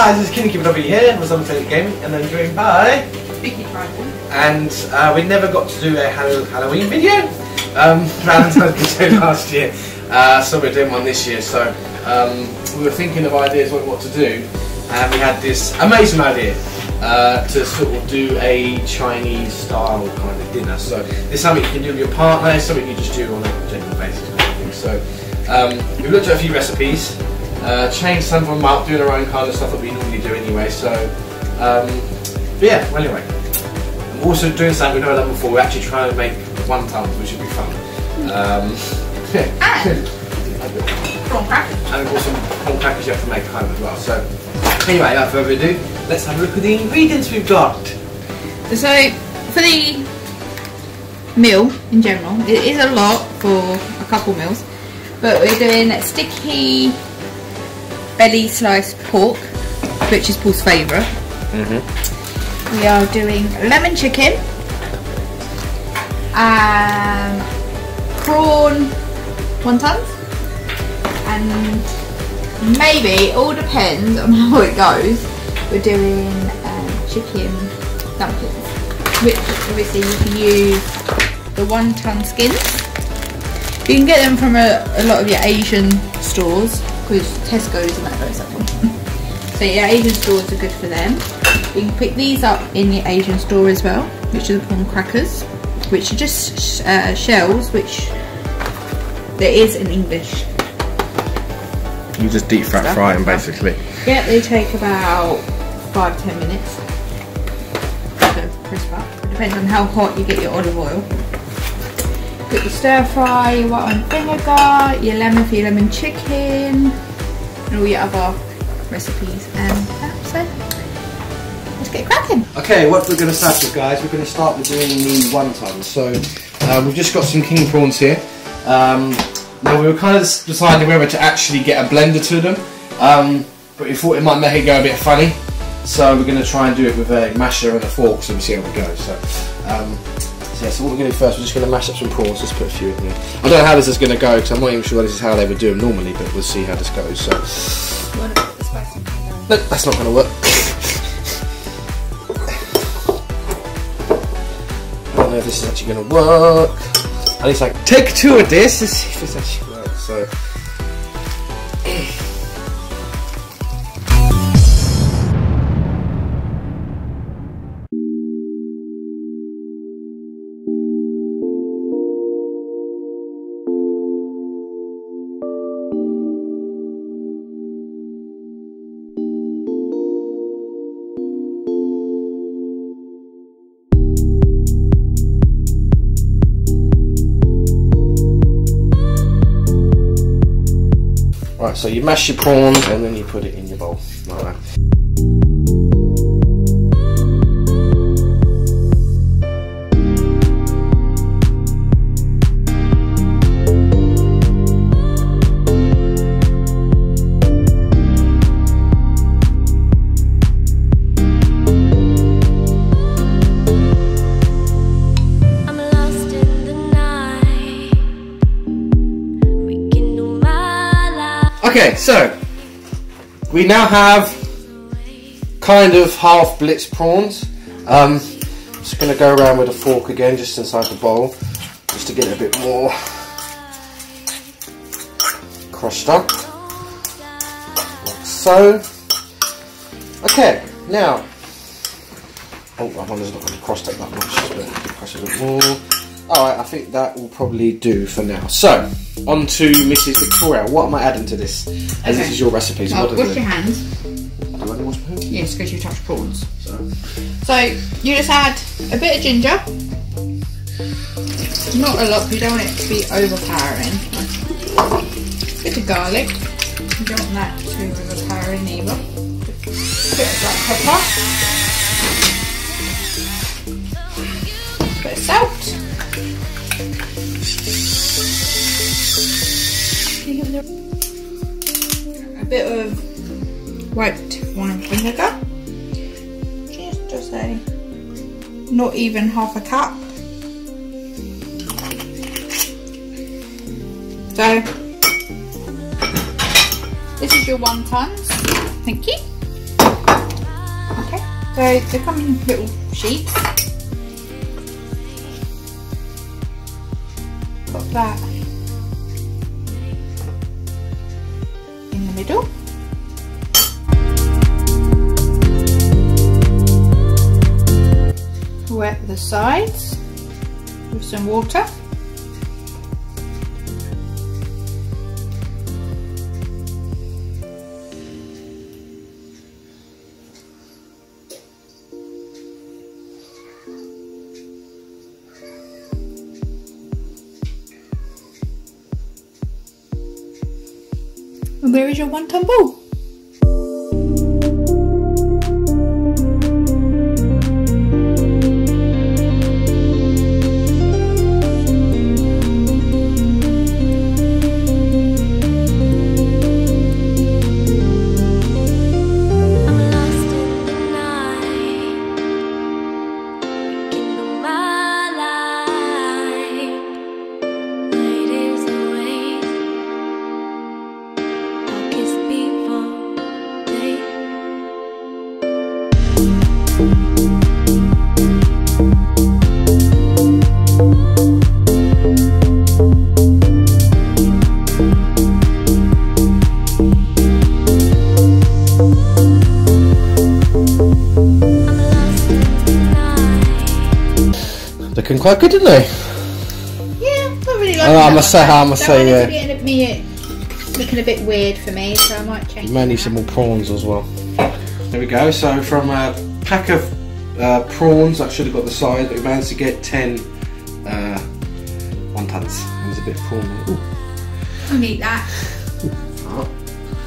guys, it's KinkyBW here with Some Fake Gaming, and I'm joined by Vicky Tribal. And we never got to do a Halloween video. Valentines video last year, so we're doing one this year. So we were thinking of ideas what to do, and we had this amazing idea to sort of do a Chinese style kind of dinner. So it's something you can do with your partner, it's something you just do on a general basis kind of thing. So we've looked at a few recipes. Changed some of them up, doing our own kind of stuff that we normally do anyway. So, but yeah. Well, anyway, I'm also doing something we've never done before. We're actually trying to make wontons, which should be fun. And prawn crackers. And also some prawn crackers you have to make at home as well. So, anyway, without further ado, let's have a look at the ingredients we've got. So, for the meal in general, it is a lot for a couple meals, but we're doing sticky belly sliced pork, which is Paul's favourite. We are doing lemon chicken and prawn wontons, and maybe, it all depends on how it goes, we're doing chicken dumplings, which obviously you can use the wonton skins. You can get them from a lot of your Asian stores, because Tesco's and that goes up on. So your Asian stores are good for them. You can pick these up in the Asian store as well, which are the prawn crackers, which are just shells, which there is in English. You just deep fry them basically. Yeah, they take about 5-10 minutes to crisp up. It depends on how hot you get your olive oil. Put your stir fry, your white wine vinegar, your lemon for your lemon chicken, and all your other recipes, and so let's get cracking. Okay, what we're going to start with, guys, we're going to start with doing the wontons. So we've just got some king prawns here. Now we were kind of deciding whether to actually get a blender to them, but we thought it might make it go a bit funny, so we're going to try and do it with a masher and a fork, so we see how it goes. So what we're going to do first, we're just going to mash up some prawns. Let's put a few in there. I don't know how this is going to go, because I'm not even sure this is how they would do them normally, but we'll see how this goes. So, no, that's not going to work. I don't know if this is actually going to work. At least like take 2 of this to see if this actually works. So. Right, so you mash your prawns and then you put it in your bowl, like that. Okay, so we now have kind of half blitzed prawns. Just going to go around with a fork again, just inside the bowl, just to get it a bit more crushed up, like so. Okay, now, oh, that one is not really crossed up that much, but crush it a bit more. Alright, I think that will probably do for now. So, on to Mrs. Victoria. What am I adding to this? As this is your recipe. So wash your hands. Do I wash my hands? Yes, because you touched prawns. So, you just add a bit of ginger. Not a lot, because you don't want it to be overpowering. A bit of garlic. You don't want that too overpowering either. A bit of black pepper. A bit of salt. A bit of white wine vinegar, just a, not even half a cup. So this is your wontons. Thank you. Okay, so they come in little sheets. Got that in the middle. Wet the sides with some water. And where is your wonton ball? Looking quite good, didn't they? Yeah, I really like I must say, yeah. Looking a bit weird for me, so I might change. May need some more prawns as well. There we go. So from a pack of prawns, I should have got the size, but we managed to get 10 wontons. There's a bit of prawn there. I'll need that. Oh.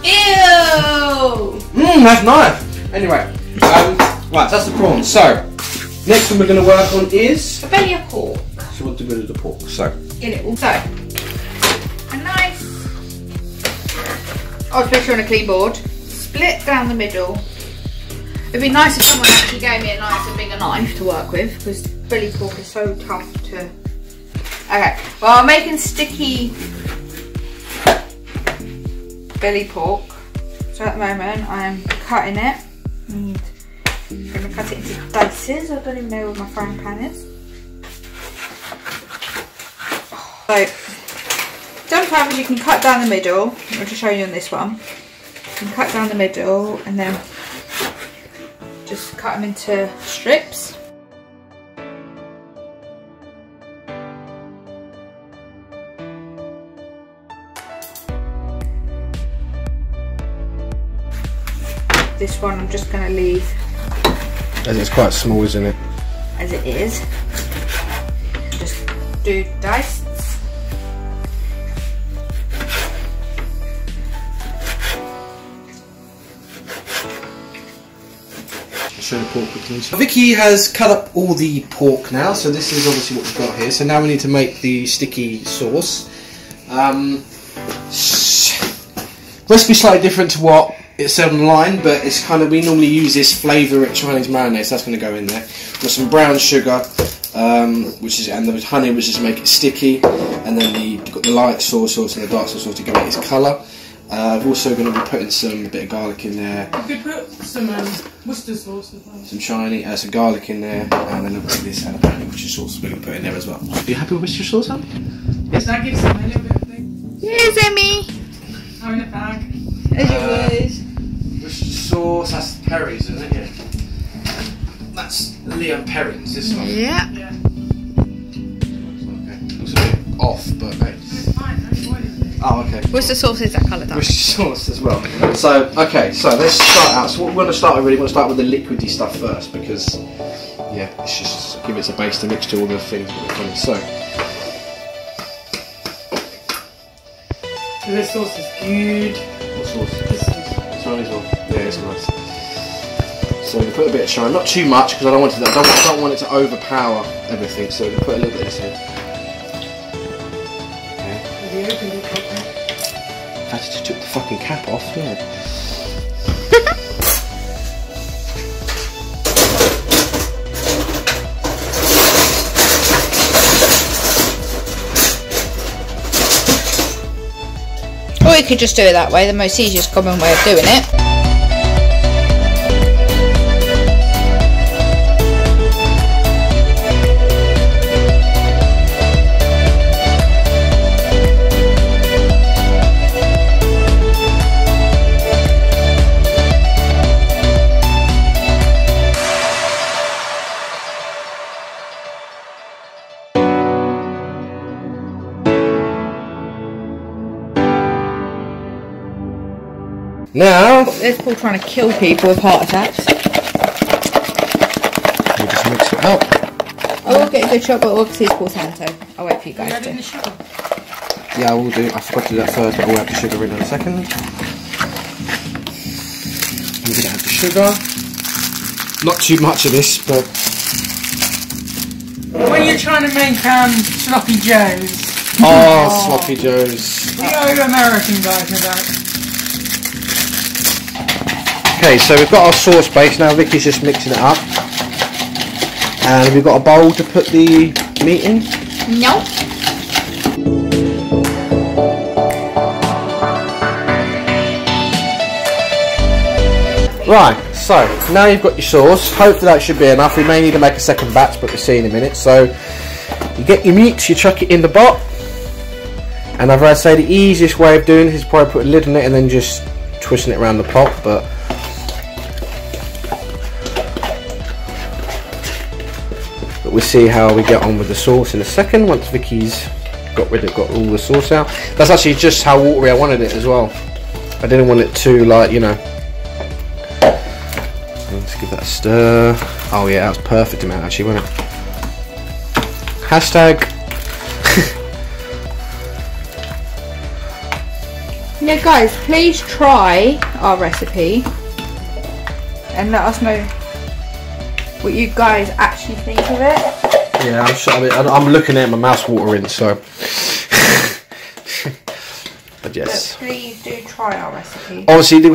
Ew! That's nice. Anyway, right, that's the prawns. So next one we're going to work on is a belly of pork. So we'll do a bit of the pork. So Get it also. A nice. Especially on a clean board. Split down the middle. It'd be nice if someone actually gave me a nice and bigger knife to work with, because belly pork is so tough to. Okay, well, I'm making sticky belly pork. So at the moment I'm cutting it. And I'm going to cut it into dices. I don't even know where my frying pan is. So sometimes you can cut down the middle. I'll just show you on this one. You can cut down the middle and then just cut them into strips. This one I'm just going to leave as it's quite small, isn't it? As it is. Just do dice. Show the pork quickly. Vicky has cut up all the pork now, so this is obviously what we've got here. So now we need to make the sticky sauce. Recipe slightly different to what it said online, but it's kind of, we normally use this flavour-rich Chinese mayonnaise, so that's going to go in there. We've got some brown sugar, which is, and the honey, which is to make it sticky, and then you've got the light soy sauce and the dark soy sauce to give it its colour. We're also going to be putting a bit of garlic in there. You could put some Worcester sauce as well. Some garlic in there, and then a bit of this jalapeno Worcester sauce we're going to put in there as well. Are you happy with Worcester sauce, Em? Yes, that gives it a little bit of thing. Here's Emmy. Oh, in a bag. As you wish. Worcester sauce, that's Perry's, isn't it? Yeah. That's Liam Perry's, this one. Yeah. Yeah. Okay. Looks a bit off, but hey. It's fine, don't boil it. Oh, okay. Worcester sauce is that colour done? Worcester sauce as well. So, okay, so let's start out. So what we're going to start with, really, we're going to start with the liquidy stuff first, because, yeah, it's just give it a base to mix to all the things that we're doing. So, This sauce is good. what sauce? This sauce. Chinese one. Yeah, it's nice. So we put a bit of China, not too much, because I don't want it. I don't want it to overpower everything. So we put a little bit of this in. Okay. Have you opened it properly? I just took the fucking cap off. Yeah. Or you could just do it that way, the most easiest common way of doing it. Now, There's Paul trying to kill people with heart attacks. we just mix it up. I will get a good shot, but obviously it's Paul's hand, so I'll wait for you guys Add to. in the sugar. Yeah, I will do. I forgot to do that first, but we'll add the sugar in a second. We're going to add the sugar. Not too much of this, but... When you're trying to make sloppy joes, Oh, sloppy joes. the old American guys are that. Okay, so we've got our sauce base now. Vicky's just mixing it up. And we've got a bowl to put the meat in. No. Right, so now you've got your sauce. Hopefully that should be enough. We may need to make a second batch, but we'll see in a minute. So you get your meat, you chuck it in the pot. And I'd say the easiest way of doing this is probably put a lid on it and then just twisting it around the pot. But we'll see how we get on with the sauce in a second once Vicky's got all the sauce out. That's actually just how watery I wanted it as well. I didn't want it too, like, you know. Let's give that a stir. Oh yeah, that was perfect amount actually, wasn't it? Hashtag. Yeah, guys, please try our recipe and let us know what you guys actually think of it. Yeah, I'm sure. I mean, I'm looking at my mouth's watering, so. But yes. But please do try our recipe. Obviously, the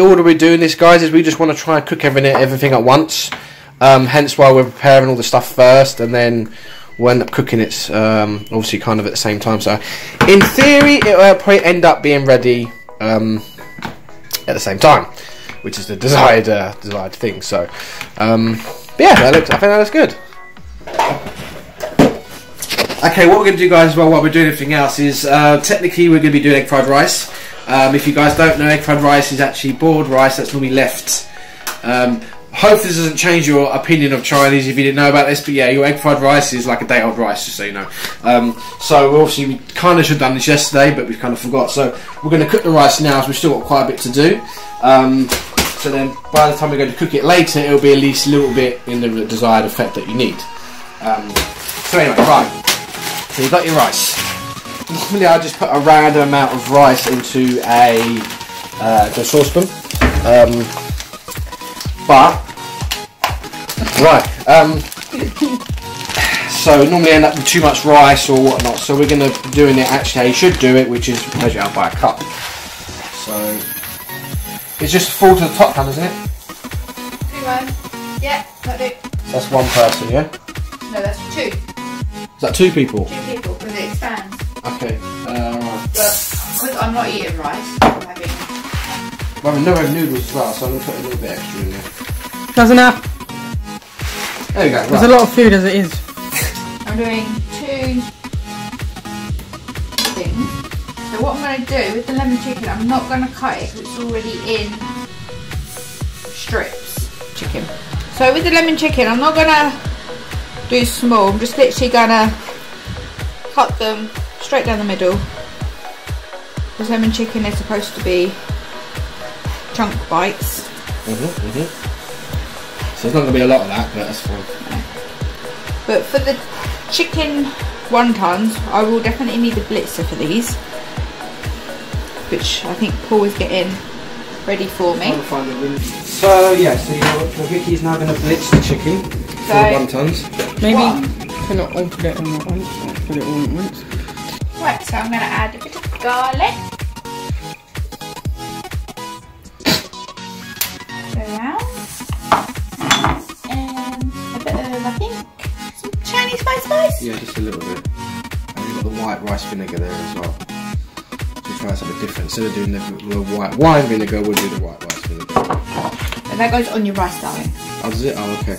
order we're doing this, guys, is we just want to try and cook everything at once. Hence why we're preparing all the stuff first, and then we'll end up cooking it obviously kind of at the same time. So, in theory, it will probably end up being ready at the same time, which is the desired thing. So, but yeah, I think that looks good. Okay, what we're going to do, guys, as well, while we're doing everything else, is technically we're going to be doing egg fried rice. If you guys don't know, egg fried rice is actually boiled rice that's normally left. Hopefully this doesn't change your opinion of Chinese if you didn't know about this, but yeah, your egg fried rice is like a day-old rice, just so you know. So obviously we kind of should have done this yesterday, but we kind of forgot. So we're going to cook the rice now, so we've still got quite a bit to do. So then by the time we're going to cook it later, it'll be at least a little bit in the desired effect that you need. So anyway, right. So you've got your rice. Normally I just put a random amount of rice into a saucepan. So normally end up with too much rice or whatnot, so we're going to be doing it actually how you should do it, which is measure out by a cup. So it's just full to the top, isn't it? Yeah, that'll do. That's one person, yeah? No, that's two. Is that two people? Two people, because it expands. Okay, right. But because I'm not eating rice, I'm having... Well, we have noodles as well, so I'm going to put a little bit extra in there. That's enough. There we go. Right. There's a lot of food as it is. I'm doing two things. So what I'm going to do with the lemon chicken, I'm not going to cut it because it's already in strips chicken. So with the lemon chicken, I'm not going to do small. I'm just literally going to cut them straight down the middle. Because lemon chicken is supposed to be chunk bites. So there's not going to be a lot of that, but that's fine. But for the chicken wontons, I will definitely need the blitzer for these, which I think Paul is getting ready for me. So yeah, so Vicky's now going to blitz the chicken for the wontons. Maybe you cannot all put it on at once, put it all at once. Right, so I'm going to add a bit of garlic. Around. And a bit of, I think, some Chinese spice. Yeah, just a little bit. And we've got the white rice vinegar there as well. So try something different. Instead of doing the white wine vinegar, we'll do the white rice vinegar. And that goes on your rice, darling. Oh, does it? Oh, okay.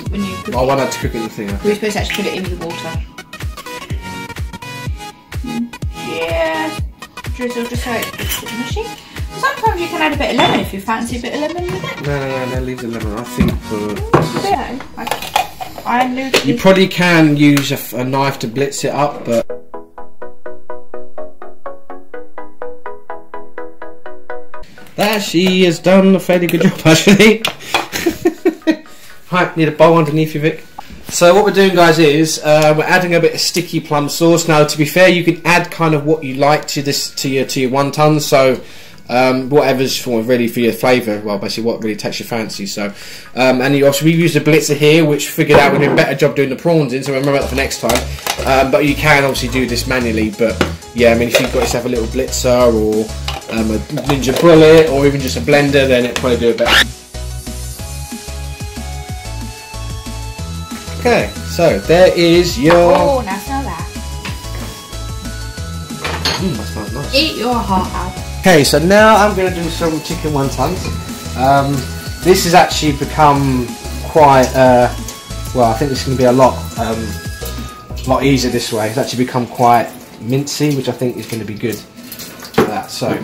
When you cook I want to cook it in the thing. Okay. we're supposed to actually put it in the water. Yeah, drizzle just so it's a bit mushy. Sometimes you can add a bit of lemon if you fancy a bit of lemon with it. No, leave the lemon. I think for... You probably can use a knife to blitz it up, but... That she has done a fairly good job, actually. Right, need a bowl underneath you, Vic. So what we're doing, guys, is we're adding a bit of sticky plum sauce. Now, to be fair, you can add kind of what you like to this to your wonton. So whatever's ready for your flavour. Well, basically, what really takes your fancy. So, and you also we've used a blitzer here, which figured out we're doing a better job doing the prawns in. So remember that for next time. But you can obviously do this manually. But yeah, I mean, if you've got yourself a little blitzer or a Ninja Bullet or even just a blender, then it'll probably do it better. Okay, so there is your... Oh, now smell that. That smells nice. Eat your heart out. Okay, so now I'm going to do some chicken wontons. This has actually become quite... well, I think this is going to be a lot easier this way. It's actually become quite mincy, which I think is going to be good for that. So...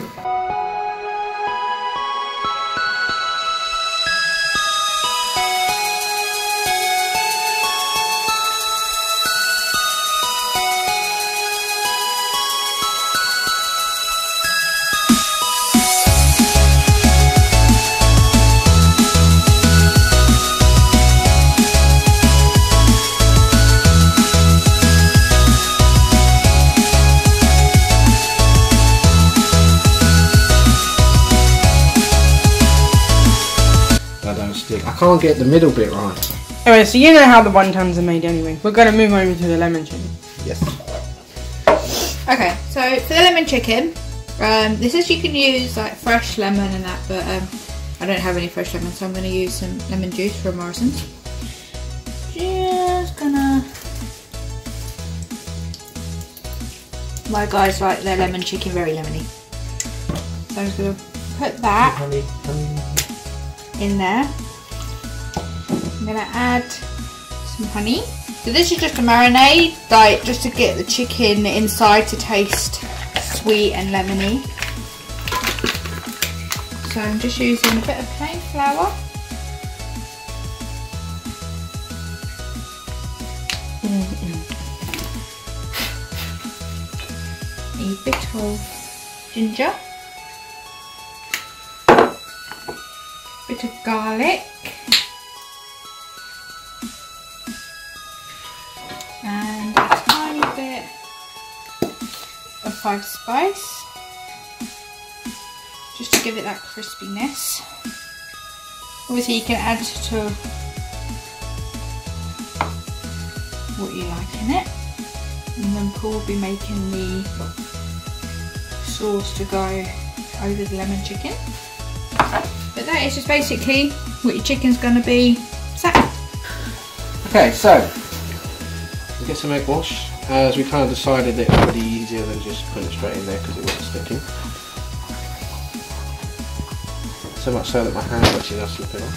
I can't get the middle bit right. Anyway, so you know how the wontons are made anyway. We're going to move over to the lemon chicken. Yes. Okay, so for the lemon chicken, this is, you can use like fresh lemon and that, but I don't have any fresh lemon, so I'm going to use some lemon juice from Morrison's. Just gonna... My guys like their lemon chicken very lemony. So I'm just going to put that in there. I'm going to add some honey. So this is just a marinade, like just to get the chicken inside to taste sweet and lemony. So I'm just using a bit of plain flour. A bit of ginger. Bit of garlic. And a tiny bit of 5 spice, just to give it that crispiness. Obviously you can add to what you like in it, and then Paul will be making the sauce to go over the lemon chicken. But that is just basically what your chicken's going to be. Okay, so get some egg wash, as we kind of decided that it would be easier than just putting it straight in there because it wasn't sticking. So much so that my hands actually now slipping off.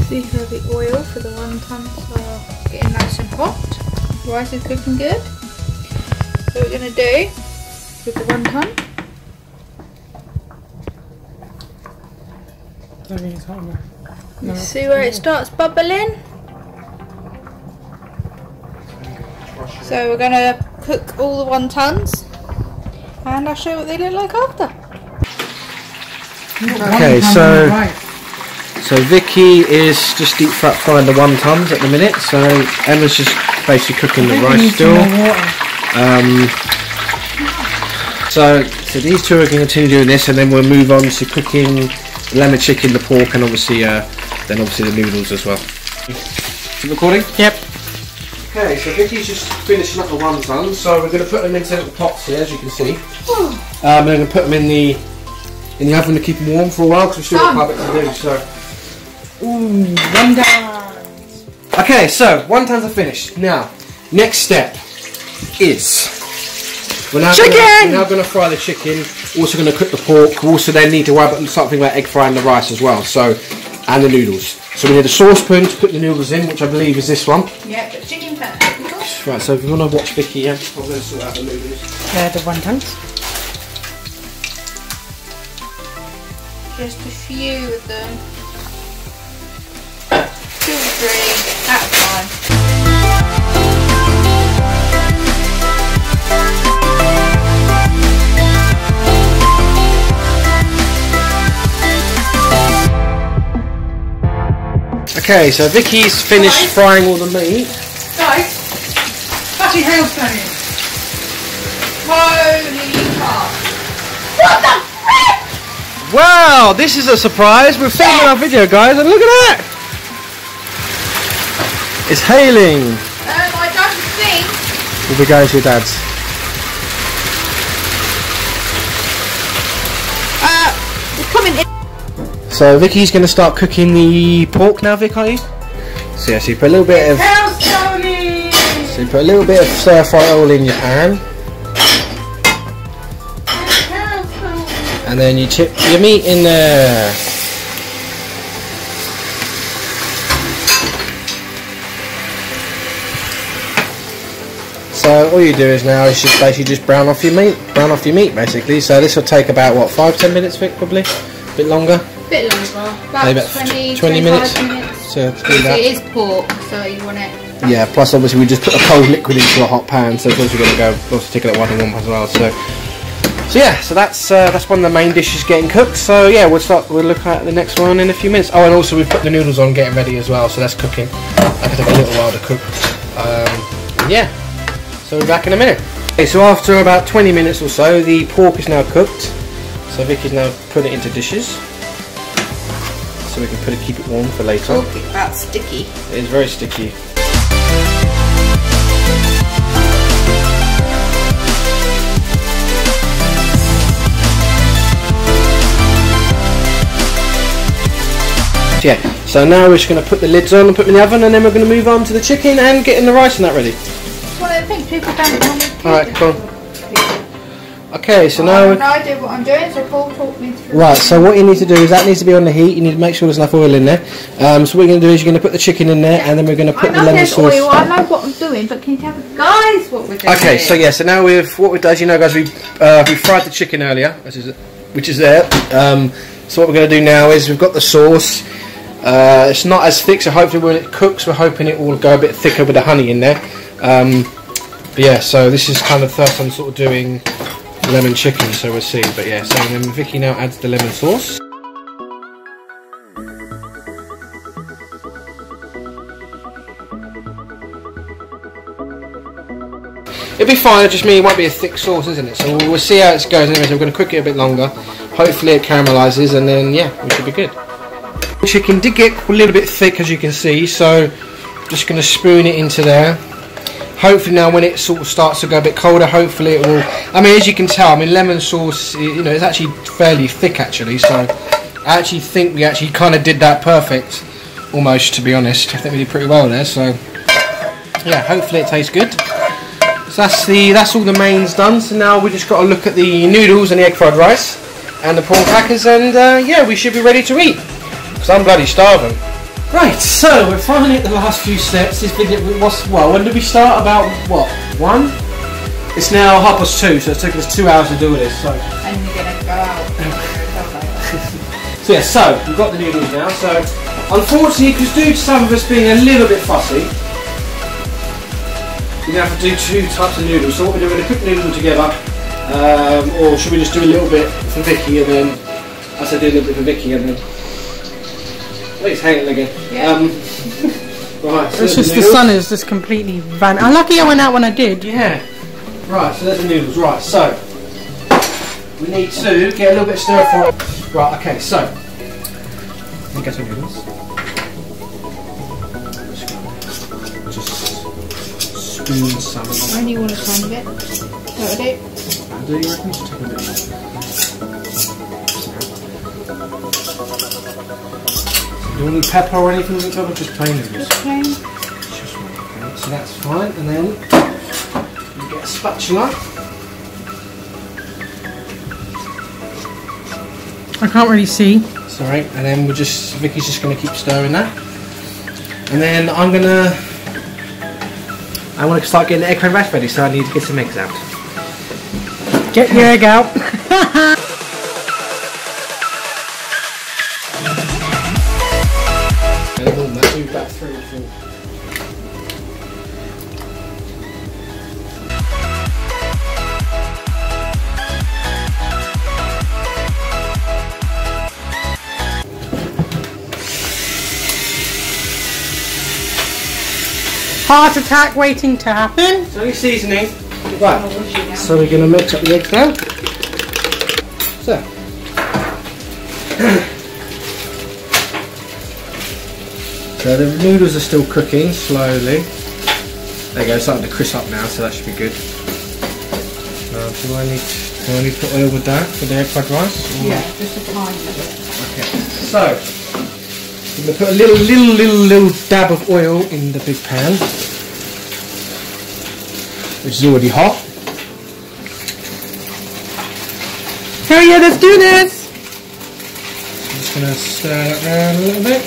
See how the oil for the wontons are getting nice and hot. Rice is cooking good. So what we're going to do with the wonton. You see where it starts bubbling? So we're going to cook all the wontons, and I'll show you what they look like after. Okay, so Vicky is just deep frying the wontons at the minute. So Emma's just basically cooking the rice still. So these two are going to continue doing this, and then we'll move on to cooking the lemon chicken, the pork, and obviously the noodles as well. Recording? Yep. Okay, so Vicky's just finishing up the wontons, so we're going to put them into little pots here, as you can see. And we're going to put them in the oven to keep them warm for a while, because we've still got quite a bit to do. So, ooh, wontons. Okay, so wontons are finished. Now, next step is we're now going to fry the chicken. Also going to cook the pork. We also then need to worry about something like egg frying the rice as well. So, and the noodles. So we need a saucepan to put the noodles in, which I believe is this one. Yeah, but chicken first. Right, so if you want to watch Vicky, I'm going to sort out the noodles. The wontons. Just a few of them. 2 or 3 at a time. Okay, so Vicky's finished frying all the meat. Guys, bloody hailstone. Holy fuck. What the frick? Wow, this is a surprise. We're filming our video, guys, and look at that. It's hailing. I don't think. We'll be going to your dad's. It's coming in. So Vicky's going to start cooking the pork now, Vic, are you? So yeah, so you put a little bit of stir fry oil in your pan, and then you chip your meat in there. So all you do is now is just basically just brown off your meat basically. So this will take about what, 5-10 minutes, Vic, probably a bit longer. Bit longer, about 20 minutes to do that. It is pork, so you want it. Yeah, plus obviously we just put a cold liquid into a hot pan, so it's also going to go also take it at 1 and 1 as well. So yeah, so that's one of the main dishes getting cooked. So yeah, we'll look at the next one in a few minutes. Oh, and also we've put the noodles on getting ready as well, so that's cooking. That could take a little while to cook. Yeah, so we're back in a minute. Okay, so after about 20 minutes or so, the pork is now cooked. So Vicky's now put it into dishes. So we can keep it warm for later. Oh, that's sticky. It is very sticky. Yeah, so now we're just going to put the lids on and put them in the oven, and then we're going to move on to the chicken and getting the rice and that ready. Well, I think people don't want to. Alright, cool. Okay, so now I have no idea what I'm doing, so Paul talk me through. Right, so what you need to do is that needs to be on the heat. You need to make sure there's enough oil in there. So what you're going to do is you're going to put the chicken in there, and then we're going to put the lemon sauce. Oil, I know what I'm doing, but can you tell the guys what we're doing? Okay, so yeah, so now what we've done, you know, guys, we fried the chicken earlier, which is there. So what we're going to do now is we've got the sauce. It's not as thick, so hopefully when it cooks, we're hoping it will go a bit thicker with the honey in there. But yeah, so this is kind of the first time sort of doing lemon chicken, so we'll see. But yeah, so then Vicky now adds the lemon sauce. It'll be fine, it just means it won't be a thick sauce, isn't it? So we'll see how it goes anyway, so we're going to cook it a bit longer. Hopefully it caramelises, and then yeah, we should be good. The chicken did get a little bit thick, as you can see, so just going to spoon it into there. Hopefully now when it sort of starts to go a bit colder, hopefully it will, I mean, as you can tell, I mean, lemon sauce, you know, it's actually fairly thick actually, so I actually think we actually kind of did that perfect, almost, to be honest. I think we did pretty well there, so yeah, hopefully it tastes good. So that's all the mains done, so now we just got to look at the noodles and the egg fried rice and the prawn crackers, and yeah, we should be ready to eat, because I'm bloody starving. Right, so we're finally at the last few steps. This video was, well, when did we start? About, what, 1? It's now 2:30, so it's taken us 2 hours to do this, so. And you're going to go out. So yeah, so, we've got the noodles now, so, unfortunately, because due to some of us being a little bit fussy, we're going to have to do 2 types of noodles. So what we're doing, we're going to cook the noodles together, or should we just do a little bit for Vicky, and then, I said do a little bit for Vicky, and then, it's hanging again. Yeah. Right, so it's just the sun is just completely vanished. I'm lucky I went out when I did. Yeah. Right, so there's the noodles. Right, so we need to get a little bit of stir fry. Right, okay, so let me get some noodles. Just spoon some. I only want a tiny bit. That'll do. Do you reckon? Just take a bit. Do you want any pepper or anything on top, or just plain noodles? Just plain. Just one, okay. So that's fine, and then you get a spatula. I can't really see. Sorry, and then Vicky's just going to keep stirring that. And then I want to start getting the egg fried rice ready, so I need to get some eggs out. Get your egg out. About 3 or 4. Heart attack waiting to happen. It's only seasoning. Right, so we're going to mix up the eggs now. So. So the noodles are still cooking slowly. There you go, it's starting to crisp up now, so that should be good. Do I need to put oil with that for the egg fried rice? Yeah, just a tiny bit. Okay, so I'm going to put a little dab of oil in the big pan, which is already hot. Hurry, yeah, let's do this! I'm just going to stir it around a little bit,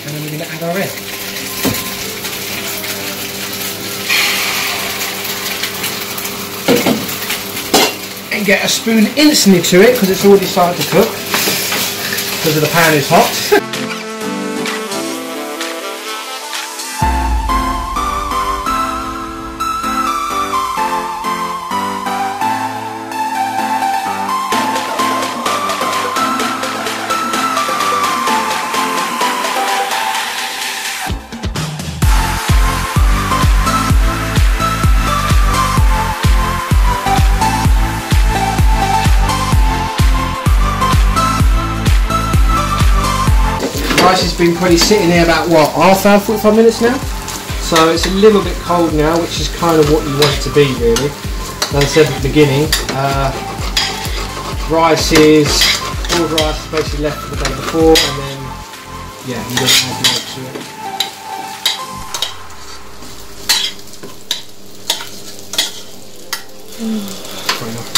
and then we're going to add our egg. And get a spoon instantly to it because it's already started to cook because the pan is hot. Rice has been probably sitting there about what, half hour, 45 minutes now? So it's a little bit cold now, which is kind of what you want it to be really. As I said at the beginning, rice is, all the rice is basically left for the day before, and then, yeah, you don't add milk to it. Fair enough.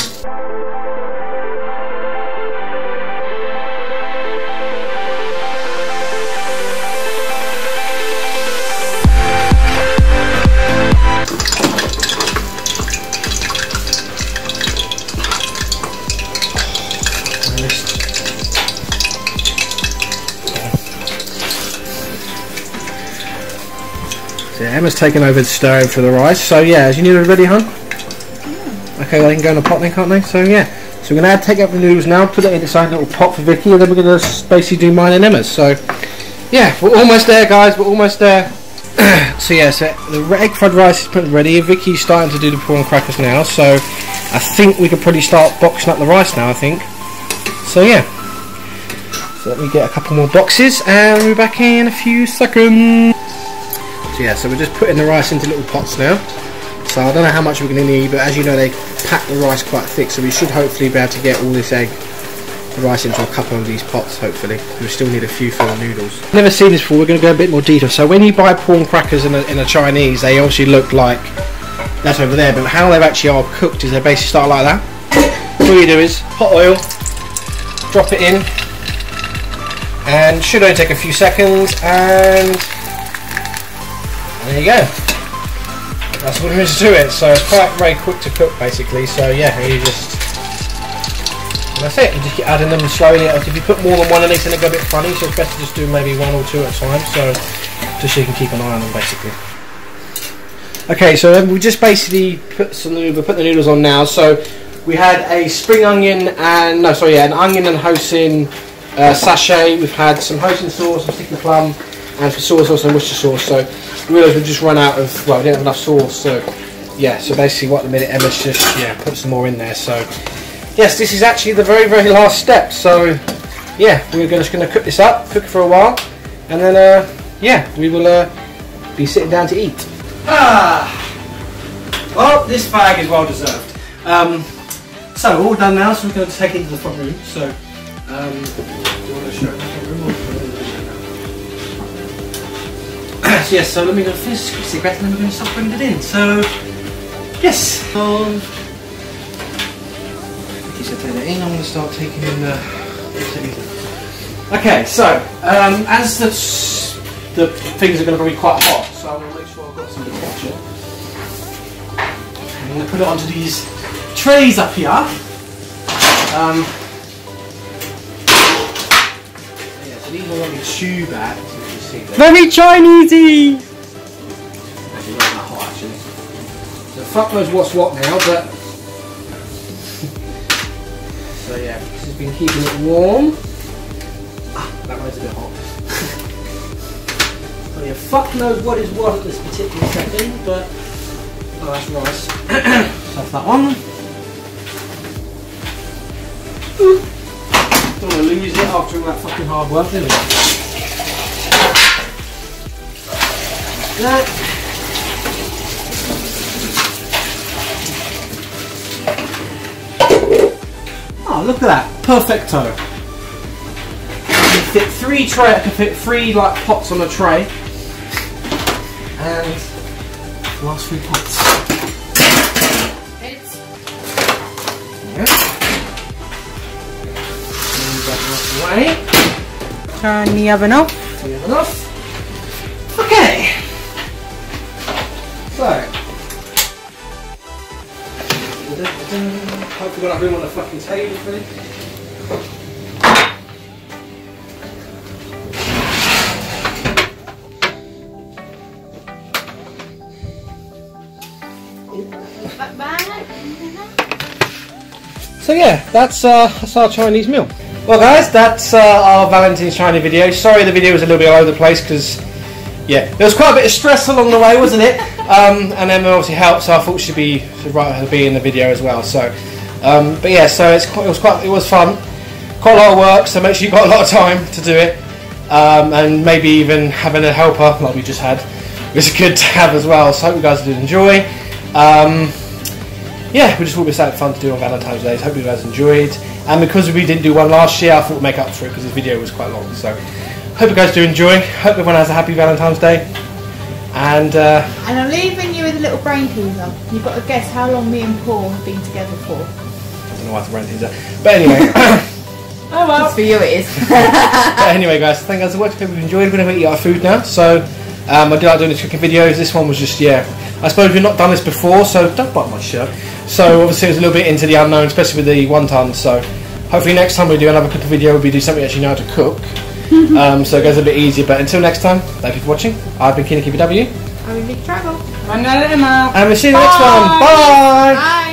So Emma's taken over the stirring for the rice. So yeah, as you need it ready, hon? Yeah. Okay, they can go in the pot then, can't they? So yeah. So we're going to take up the noodles now, put it in its own little pot for Vicky, and then we're going to basically do mine and Emma's. So yeah, we're almost there, guys. We're almost there. So yeah, so the egg fried rice is pretty ready. Vicky's starting to do the prawn crackers now. So I think we could probably start boxing up the rice now, I think. So yeah. So let me get a couple more boxes and we'll be back in a few seconds. So yeah, so we're just putting the rice into little pots now. So I don't know how much we're going to need, but as you know they pack the rice quite thick, so we should hopefully be able to get all this the rice into a couple of these pots hopefully. We still need a few for the noodles. Never seen this before, we're going to go a bit more detail. So when you buy prawn crackers in a Chinese, they obviously look like that's over there, but how they actually are cooked is they basically start like that. So all you do is hot oil, drop it in, and should only take a few seconds, and there you go. That's what there is to it. So it's quite very quick to cook basically. So yeah, you just, and that's it. You just keep adding them slowly. If you put more than one in, it's going to go a bit funny. So it's best to just do maybe one or two at a time. So just so you can keep an eye on them basically. Okay, so we just basically put the noodles on now. So we had a spring onion and an onion and hoisin sachet. We've had some hoisin sauce, some sticky plum, and for soy sauce and Worcester sauce. So we realised we just run out of, well, we didn't have enough sauce. So yeah, so basically what the minute Emma's just put some more in there. So yes, this is actually the very last step. So yeah, we're just going to cook this up, cook it for a while, and then yeah, we will be sitting down to eat. Well, this bag is well deserved. So we're all done now, so we're going to take it into the front room. So do you want to show the front room? So yes, so let me go finish this cigarette and then we're going to start putting it in. So yes, okay, so take that in. I'm going to start taking in the. Okay, so as the things are going to be quite hot, so I'm going to make sure I've got some ketchup. I'm going to put it onto these trays up here. Yeah, so these are going to be too bad. Very Chinesey! Actually, not that hot actually. So fuck knows what's what now, but so yeah, this has been keeping it warm. That one's a bit hot. I mean, fuck knows what is what at this particular second, but oh, that's nice. That's that one. Don't want to lose it after all that fucking hard work, do we? That. Oh, look at that, perfecto. You can fit 3 tray. I can fit 3 like pots on a tray, and last 3 pots. Yeah. Move that away. Turn the oven off. Turn the oven off. Okay. So. Hopefully, got room on the fucking table for it. So yeah, that's our Chinese meal. Well guys, that's our Valentine's Chinese video. Sorry the video was a little bit all over the place because, yeah, there was quite a bit of stress along the way, wasn't it? And Emma obviously helped, so I thought she'd be in the video as well. So, but yeah, so it was fun, quite a lot of work. So make sure you got a lot of time to do it, and maybe even having a helper like we just had was good to have as well. So hope you guys did enjoy. Yeah, we just thought it was something fun to do on Valentine's Day. So hope you guys enjoyed. And because we didn't do one last year, I thought we'd make up for it because this video was quite long. So hope you guys do enjoy. Hope everyone has a happy Valentine's Day. And I'm leaving you with a little brain teaser. You've got to guess how long me and Paul have been together for. I don't know why the brain teaser. But anyway. Oh well. Just for you it is. But anyway guys, thank you guys for watching. Hope you've enjoyed. We're going to eat our food now. So I do like doing these cooking videos. This one was just, yeah, I suppose we've not done this before, so don't bite my shirt. So obviously it was a little bit into the unknown, especially with the wontons. So hopefully next time we do another cooking video, we'll do something we actually know how to cook. So it goes a bit easier. But until next time, thank you for watching. I've been KeenaKPW. I'm in Big Trouble. And we'll see you in the next one. Bye. Bye.